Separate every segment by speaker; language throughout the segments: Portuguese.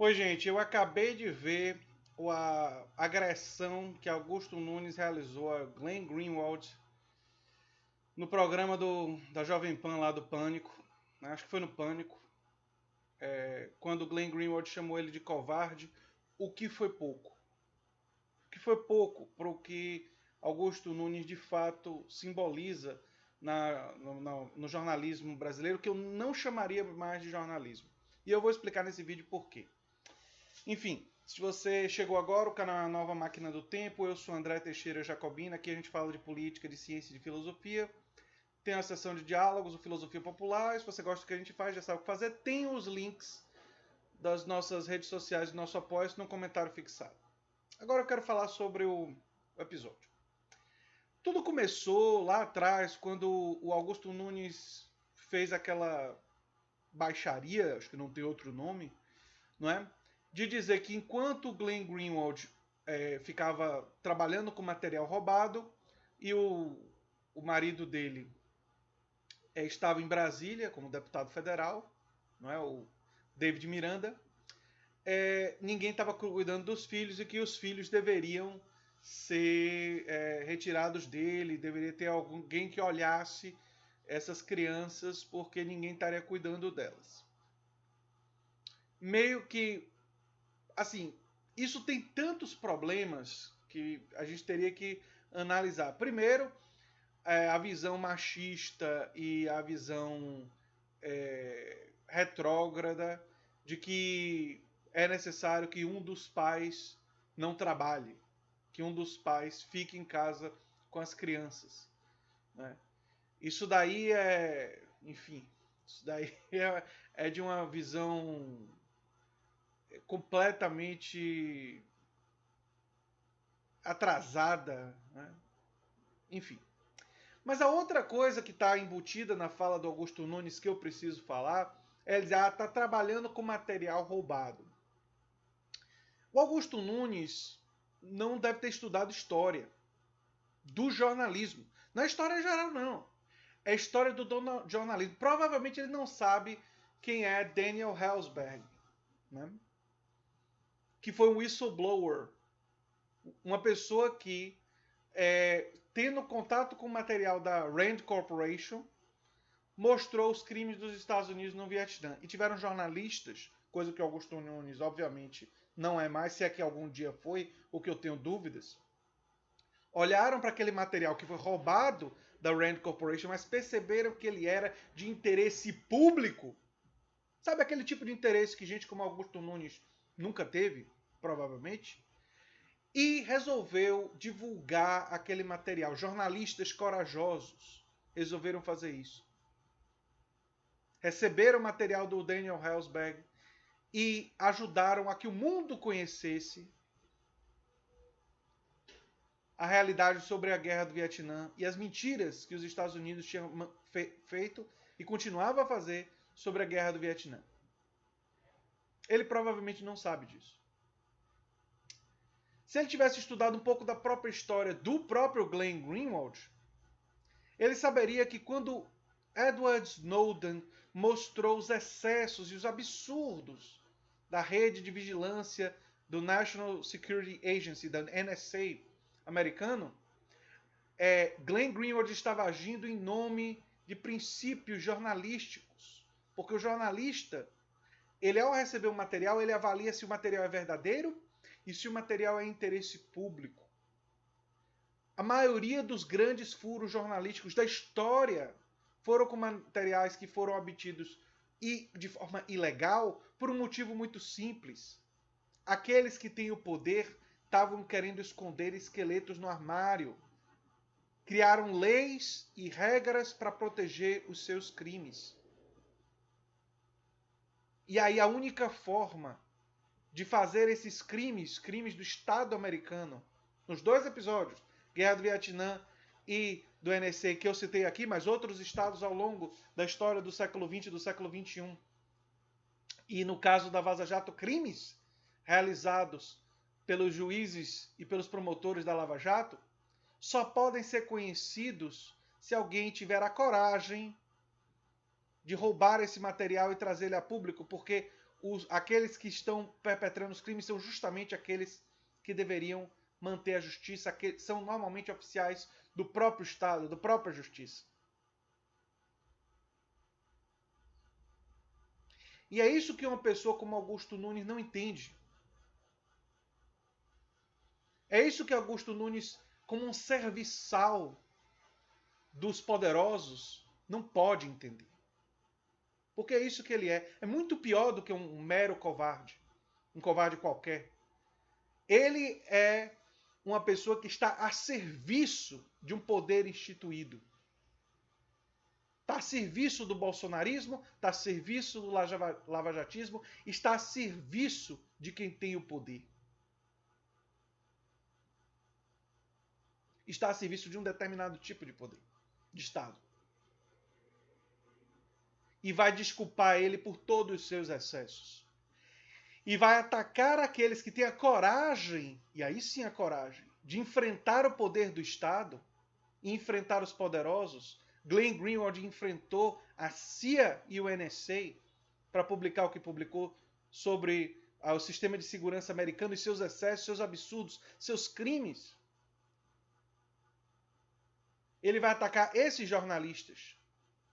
Speaker 1: Oi, gente, eu acabei de ver a agressão que Augusto Nunes realizou a Glenn Greenwald no programa da Jovem Pan lá do Pânico, né? Acho que foi no Pânico, quando Glenn Greenwald chamou ele de covarde, o que foi pouco. O que foi pouco para o que Augusto Nunes de fato simboliza no jornalismo brasileiro, que eu não chamaria mais de jornalismo. E eu vou explicar nesse vídeo por quê. Enfim, se você chegou agora, o canal é a Nova Máquina do Tempo. Eu sou André Teixeira Jacobina. Aqui a gente fala de política, de ciência e de filosofia. Tem a seção de diálogos, o Filosofia Popular. E se você gosta do que a gente faz, já sabe o que fazer. Tem os links das nossas redes sociais do nosso apoio no comentário fixado. Agora eu quero falar sobre o episódio. Tudo começou lá atrás, quando o Augusto Nunes fez aquela baixaria, acho que não tem outro nome, não é? De dizer que enquanto o Glenn Greenwald ficava trabalhando com material roubado e o marido dele estava em Brasília como deputado federal, não é? O David Miranda, ninguém estava cuidando dos filhos e que os filhos deveriam ser retirados dele, deveria ter alguém que olhasse essas crianças porque ninguém estaria cuidando delas. Meio que assim, isso tem tantos problemas que a gente teria que analisar. Primeiro, a visão machista e a visão retrógrada de que é necessário que um dos pais não trabalhe, que um dos pais fique em casa com as crianças, né? Isso daí enfim, isso daí é de uma visão completamente atrasada, né? Enfim. Mas a outra coisa que está embutida na fala do Augusto Nunes que eu preciso falar é ele dizer, está trabalhando com material roubado. O Augusto Nunes não deve ter estudado história do jornalismo. Não é história geral, não. É história do jornalismo. Provavelmente ele não sabe quem é Daniel Ellsberg, né? Que foi um whistleblower. Uma pessoa que tendo contato com o material da Rand Corporation, mostrou os crimes dos Estados Unidos no Vietnã. E tiveram jornalistas, coisa que Augusto Nunes, obviamente, não é mais, se é que algum dia foi, o que eu tenho dúvidas, olharam para aquele material que foi roubado da Rand Corporation, mas perceberam que ele era de interesse público. Sabe aquele tipo de interesse que gente como Augusto Nunes nunca teve, provavelmente? E resolveu divulgar aquele material. Jornalistas corajosos resolveram fazer isso. Receberam o material do Daniel Ellsberg e ajudaram a que o mundo conhecesse a realidade sobre a guerra do Vietnã e as mentiras que os Estados Unidos tinham feito e continuava a fazer sobre a guerra do Vietnã. Ele provavelmente não sabe disso. Se ele tivesse estudado um pouco da própria história do próprio Glenn Greenwald, ele saberia que quando Edward Snowden mostrou os excessos e os absurdos da rede de vigilância do National Security Agency, da NSA americano, Glenn Greenwald estava agindo em nome de princípios jornalísticos. Porque o jornalista, ele ao receber um material, ele avalia se o material é verdadeiro e se o material é interesse público. A maioria dos grandes furos jornalísticos da história foram com materiais que foram obtidos de forma ilegal por um motivo muito simples. Aqueles que têm o poder estavam querendo esconder esqueletos no armário. Criaram leis e regras para proteger os seus crimes. E aí a única forma de fazer esses crimes do Estado americano, nos dois episódios, Guerra do Vietnã e do NSA, que eu citei aqui, mas outros estados ao longo da história do século XX e do século XXI. E no caso da Vaza Jato, crimes realizados pelos juízes e pelos promotores da Lava Jato, só podem ser conhecidos se alguém tiver a coragem de roubar esse material e trazer ele a público, porque aqueles que estão perpetrando os crimes são justamente aqueles que deveriam manter a justiça, que são normalmente oficiais do próprio Estado, da própria justiça. E é isso que uma pessoa como Augusto Nunes não entende. É isso que Augusto Nunes, como um serviçal dos poderosos, não pode entender. Porque é isso que ele é. É muito pior do que um mero covarde. Um covarde qualquer. Ele é uma pessoa que está a serviço de um poder instituído. Está a serviço do bolsonarismo, está a serviço do lavajatismo, está a serviço de quem tem o poder. Está a serviço de um determinado tipo de poder, de Estado. E vai desculpar ele por todos os seus excessos. E vai atacar aqueles que têm a coragem, e aí sim a coragem, de enfrentar o poder do Estado e enfrentar os poderosos. Glenn Greenwald enfrentou a CIA e o NSA para publicar o que publicou sobre o sistema de segurança americano e seus excessos, seus absurdos, seus crimes. Ele vai atacar esses jornalistas.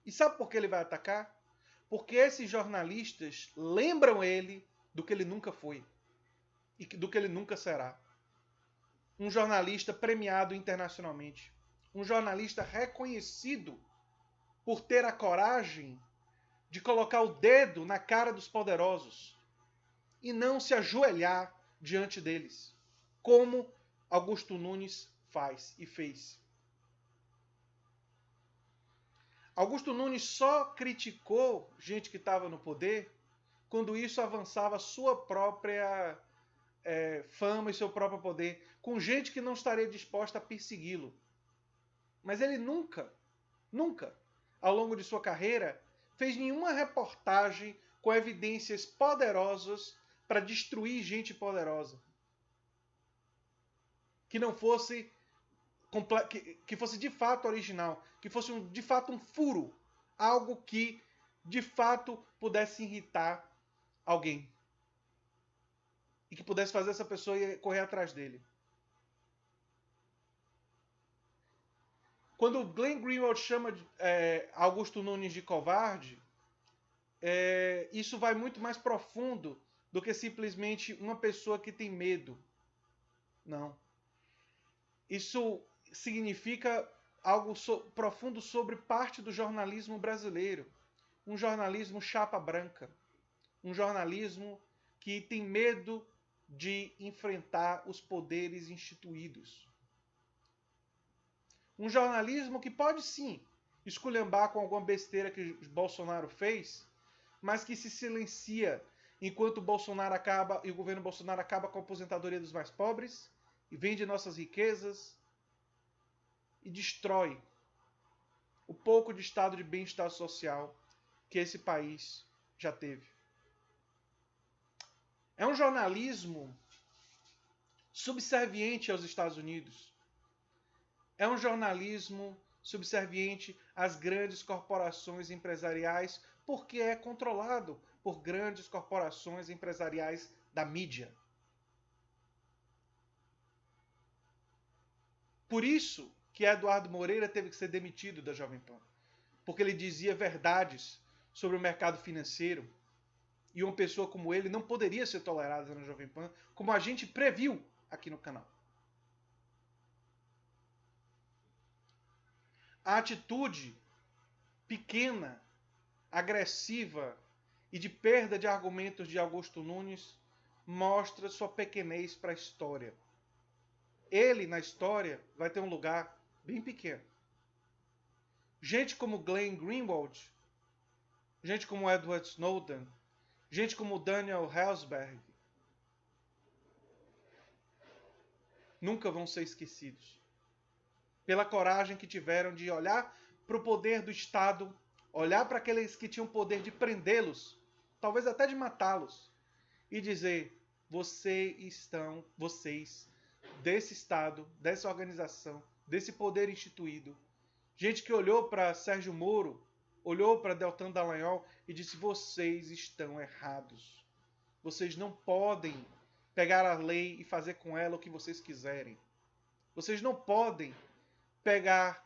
Speaker 1: E sabe por que ele vai atacar? Porque esses jornalistas lembram ele do que ele nunca foi e do que ele nunca será. Um jornalista premiado internacionalmente. Um jornalista reconhecido por ter a coragem de colocar o dedo na cara dos poderosos e não se ajoelhar diante deles, como Augusto Nunes faz e fez. Augusto Nunes só criticou gente que estava no poder quando isso avançava sua própria fama e seu próprio poder, com gente que não estaria disposta a persegui-lo. Mas ele nunca, ao longo de sua carreira, fez nenhuma reportagem com evidências poderosas para destruir gente poderosa. Que não fosse que fosse de fato original, que fosse de fato um furo, algo que de fato pudesse irritar alguém e que pudesse fazer essa pessoa correr atrás dele. Quando o Glenn Greenwald chama Augusto Nunes de covarde, isso vai muito mais profundo do que simplesmente uma pessoa que tem medo. Não. Isso significa algo profundo sobre parte do jornalismo brasileiro. Um jornalismo chapa branca. Um jornalismo que tem medo de enfrentar os poderes instituídos. Um jornalismo que pode sim esculhambar com alguma besteira que Bolsonaro fez, mas que se silencia enquanto Bolsonaro acaba e o governo Bolsonaro acaba com a aposentadoria dos mais pobres e vende nossas riquezas e destrói o pouco de estado de bem-estar social que esse país já teve. É um jornalismo subserviente aos Estados Unidos. É um jornalismo subserviente às grandes corporações empresariais, porque é controlado por grandes corporações empresariais da mídia. Por isso que Eduardo Moreira teve que ser demitido da Jovem Pan, porque ele dizia verdades sobre o mercado financeiro, e uma pessoa como ele não poderia ser tolerada na Jovem Pan, como a gente previu aqui no canal. A atitude pequena, agressiva e de perda de argumentos de Augusto Nunes mostra sua pequenez para a história. Ele, na história, vai ter um lugar bem pequeno. Gente como Glenn Greenwald, gente como Edward Snowden, gente como Daniel Ellsberg, nunca vão ser esquecidos. Pela coragem que tiveram de olhar para o poder do Estado, olhar para aqueles que tinham poder de prendê-los, talvez até de matá-los, e dizer: vocês desse Estado, dessa organização, desse poder instituído, gente que olhou para Sérgio Moro, olhou para Deltan Dallagnol e disse: vocês estão errados. Vocês não podem pegar a lei e fazer com ela o que vocês quiserem. Vocês não podem pegar,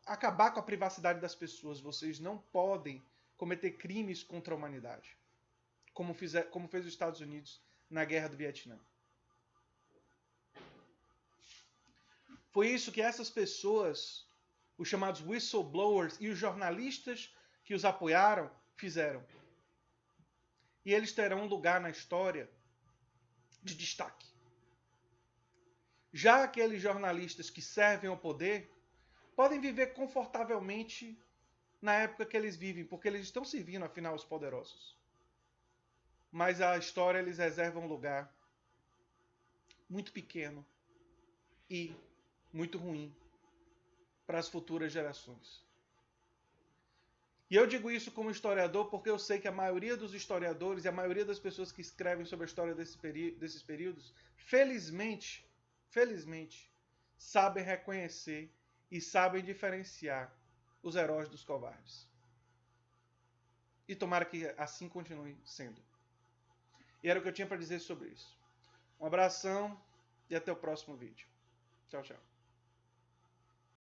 Speaker 1: acabar com a privacidade das pessoas. Vocês não podem cometer crimes contra a humanidade, como fez os Estados Unidos na Guerra do Vietnã. Foi isso que essas pessoas, os chamados whistleblowers e os jornalistas que os apoiaram, fizeram. E eles terão um lugar na história de destaque. Já aqueles jornalistas que servem ao poder podem viver confortavelmente na época que eles vivem, porque eles estão servindo, afinal, os poderosos. Mas a história lhes reserva um lugar muito pequeno e muito ruim para as futuras gerações. E eu digo isso como historiador porque eu sei que a maioria dos historiadores e a maioria das pessoas que escrevem sobre a história desses períodos, felizmente, sabem reconhecer e sabem diferenciar os heróis dos covardes. E tomara que assim continue sendo. E era o que eu tinha para dizer sobre isso. Um abração e até o próximo vídeo. Tchau, tchau.